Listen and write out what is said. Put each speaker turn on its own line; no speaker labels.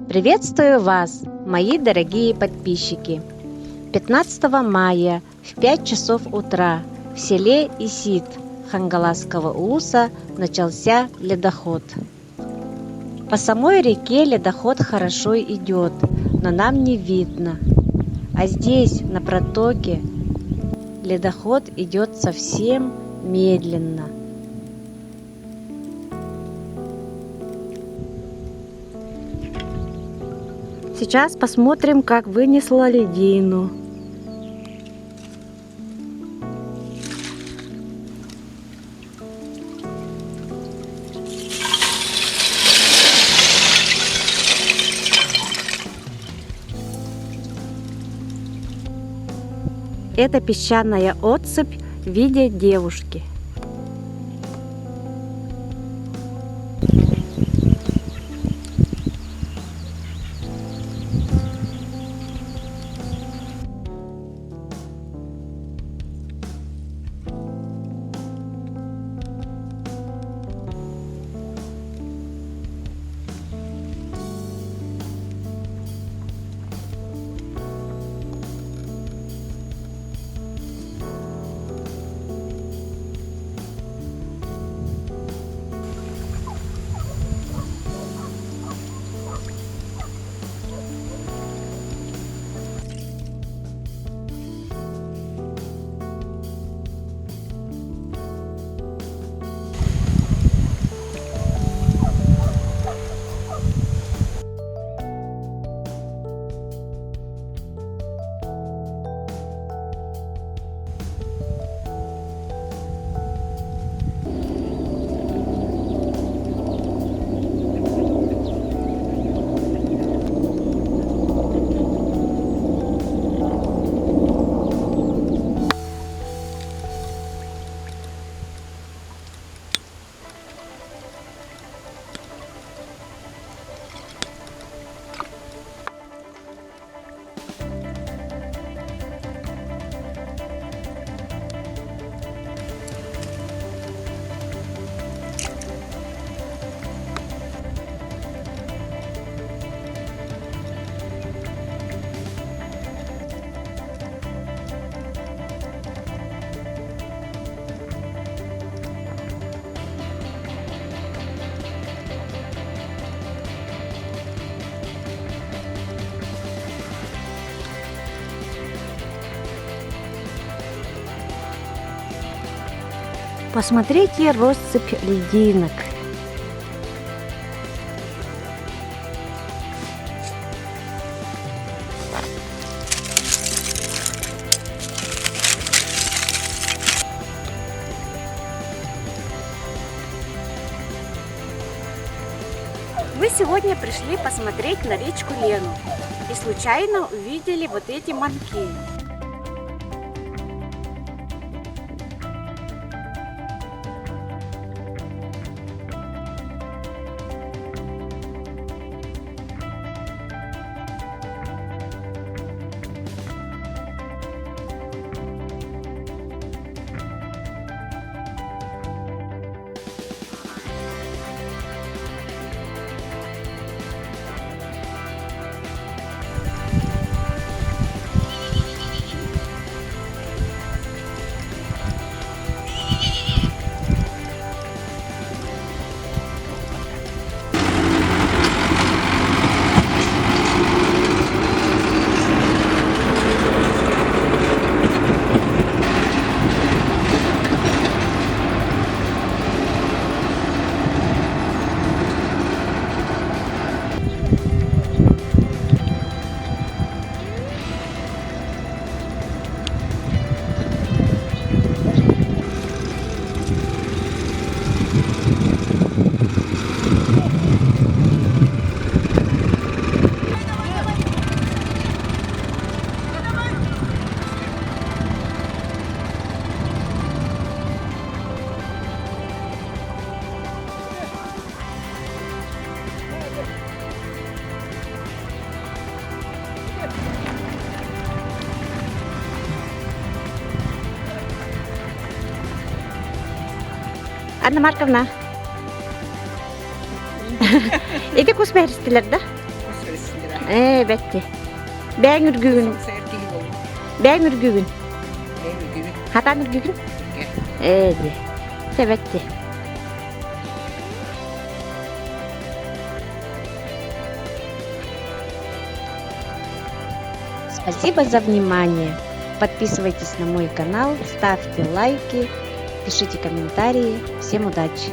Приветствую вас, мои дорогие подписчики! 15 мая в 5 часов утра в селе Исит Хангаласского улуса начался ледоход. По самой реке ледоход хорошо идет, но нам не видно. А здесь, на протоке, ледоход идет совсем медленно. Сейчас посмотрим, как вынесло льдину. Это песчаная отсыпь в виде девушки. Посмотрите россыпь льдинок. Мы сегодня пришли посмотреть на речку Лену и случайно увидели вот эти манки. Anna Markovna. Eге кус бәрістілер да? Bette. Ben ürgügün.
Çok sertliği olur.
Ben ürgügün.
Evet, evet.
Hatan ürgügün.
Gel.
Bette. Спасибо за внимание. Подписывайтесь на мой канал, ставьте лайки, пишите комментарии. Всем удачи!